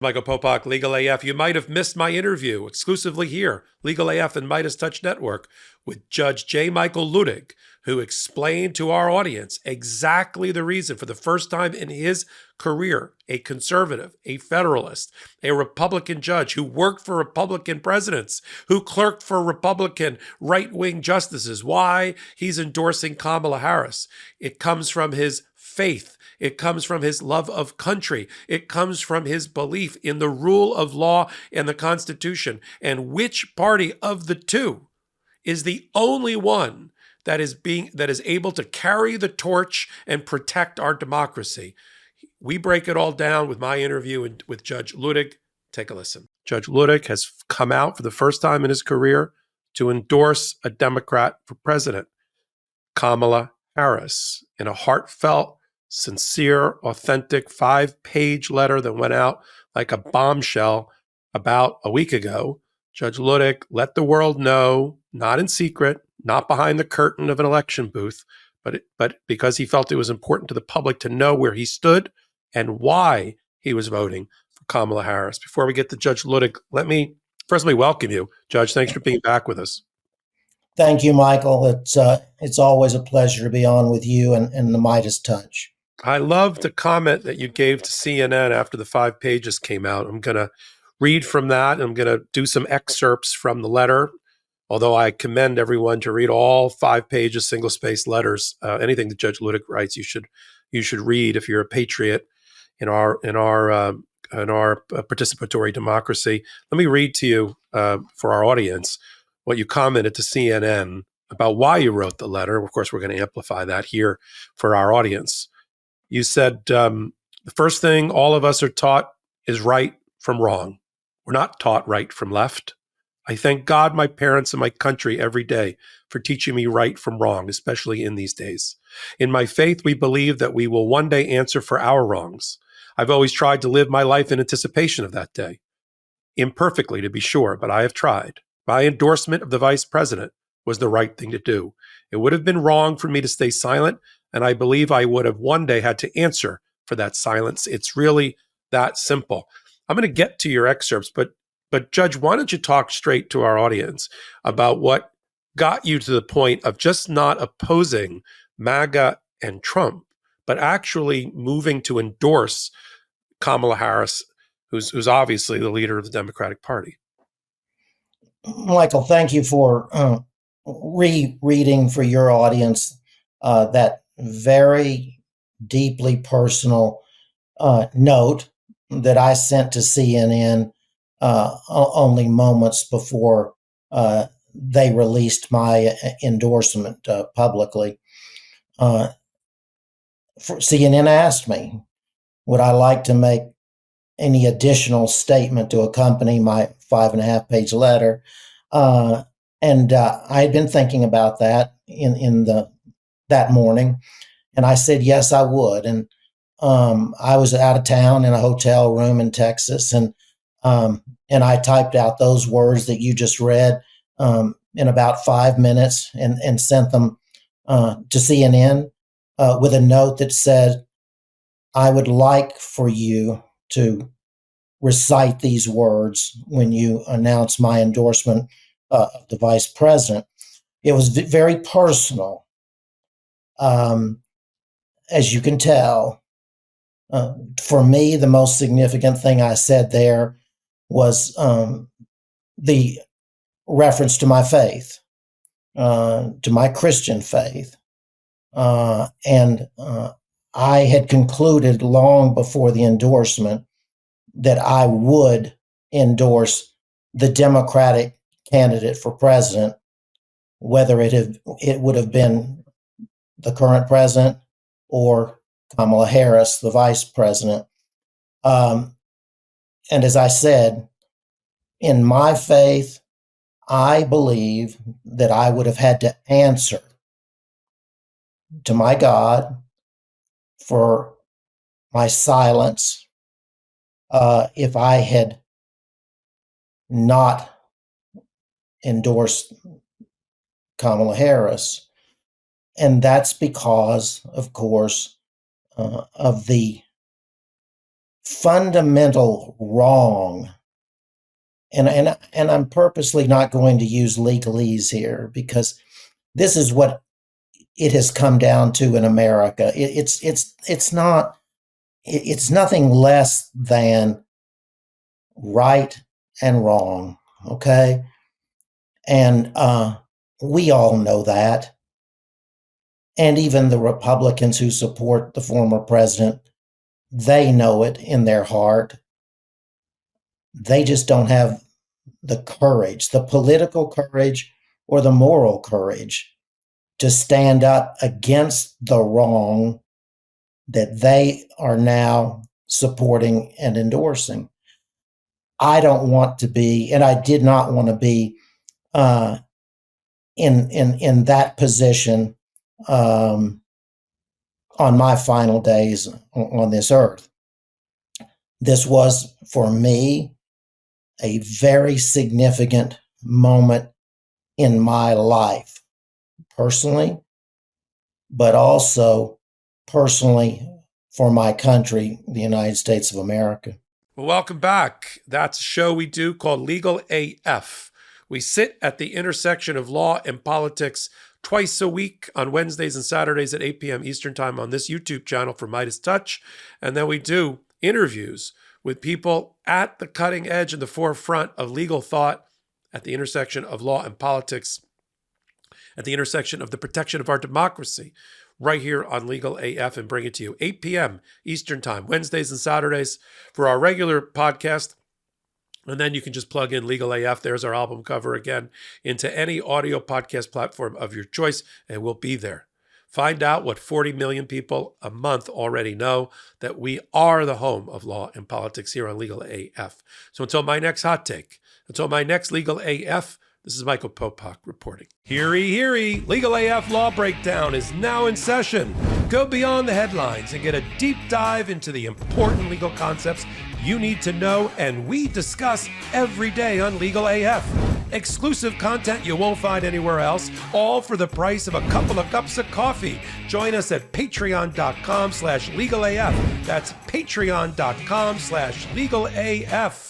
Michael Popok, Legal AF. You might have missed my interview exclusively here, Legal AF and Meidas Touch Network, with Judge J. Michael Luttig, who explained to our audience exactly the reason for the first time in his career, a conservative, a federalist, a Republican judge who worked for Republican presidents, who clerked for Republican right-wing justices, why he's endorsing Kamala Harris. It comes from his faith. It comes from his love of country. It comes from his belief in the rule of law and the Constitution. And which party of the two is the only one that is able to carry the torch and protect our democracy? We break it all down with my interview with Judge Luttig. Take a listen. Judge Luttig has come out for the first time in his career to endorse a Democrat for president, Kamala Harris, in a heartfelt, sincere, authentic 5-page letter that went out like a bombshell about a week ago. Judge Luttig let the world know, not in secret, not behind the curtain of an election booth, but because he felt it was important to the public to know where he stood and why he was voting for Kamala Harris. Before we get to Judge Luttig, let me personally welcome you. Judge, thanks for being back with us. Thank you, Michael. It's always a pleasure to be on with you and the Meidas Touch. I love the comment that you gave to CNN after the 5 pages came out. I'm going to read from that. I'm going to do some excerpts from the letter, although I commend everyone to read all 5 pages, single-spaced letters. Anything that Judge Luttig writes, you should read if you're a patriot in our participatory democracy. Let me read to you for our audience what you commented to CNN about why you wrote the letter. Of course, we're going to amplify that here for our audience. You said, the first thing all of us are taught is right from wrong. We're not taught right from left. I thank God, my parents, and my country every day for teaching me right from wrong, especially in these days. In my faith, we believe that we will one day answer for our wrongs. I've always tried to live my life in anticipation of that day. Imperfectly, to be sure, but I have tried. My endorsement of the vice president was the right thing to do. It would have been wrong for me to stay silent, and I believe I would have one day had to answer for that silence. It's really that simple. I'm going to get to your excerpts, but Judge, why don't you talk straight to our audience about what got you to the point of just not opposing MAGA and Trump, but actually moving to endorse Kamala Harris, who's obviously the leader of the Democratic Party? Michael, thank you for rereading for your audience that very deeply personal note that I sent to CNN only moments before they released my endorsement publicly. CNN asked me, would I like to make any additional statement to accompany my 5.5-page letter? And I had been thinking about that that morning, and I said yes, I would. And I was out of town in a hotel room in Texas, and I typed out those words that you just read in about 5 minutes and sent them to CNN with a note that said, I would like for you to recite these words when you announce my endorsement of the vice president. It was very personal, as you can tell. For me, the most significant thing I said there was the reference to my faith, to my Christian faith. And I had concluded long before the endorsement that I would endorse the Democratic candidate for president, whether it would have been the current president or Kamala Harris, the vice president. And as I said, in my faith, I believe that I would have had to answer to my God for my silence if I had not endorsed Kamala Harris. And that's because, of course, of the fundamental wrong. And I'm purposely not going to use legalese here because this is what it has come down to in America. It's nothing less than right and wrong. Okay, and we all know that, and even the Republicans who support the former president, they know it in their heart. They just don't have the courage, the political courage or the moral courage to stand up against the wrong that they are now supporting and endorsing. I don't want to be, and I did not want to be in that position on my final days on this earth. This was, for me, a very significant moment in my life, personally, but also personally for my country, the United States of America. Well, welcome back. That's a show we do called Legal AF. We sit at the intersection of law and politics twice a week on Wednesdays and Saturdays at 8 p.m. Eastern Time on this YouTube channel for Meidas Touch. And then we do interviews with people at the cutting edge and the forefront of legal thought at the intersection of law and politics, at the intersection of the protection of our democracy, right here on Legal AF, and bring it to you 8 p.m. Eastern Time, Wednesdays and Saturdays for our regular podcast. And then you can just plug in Legal AF, there's our album cover again, into any audio podcast platform of your choice, and we'll be there. Find out what 40 million people a month already know, that we are the home of law and politics here on Legal AF. So until my next hot take, until my next Legal AF, this is Michael Popok reporting. Heary, heary, Legal AF Law Breakdown is now in session. Go beyond the headlines and get a deep dive into the important legal concepts you need to know and we discuss every day on Legal AF. Exclusive content you won't find anywhere else, all for the price of a couple of cups of coffee. Join us at patreon.com/legalaf. That's patreon.com/legalaf.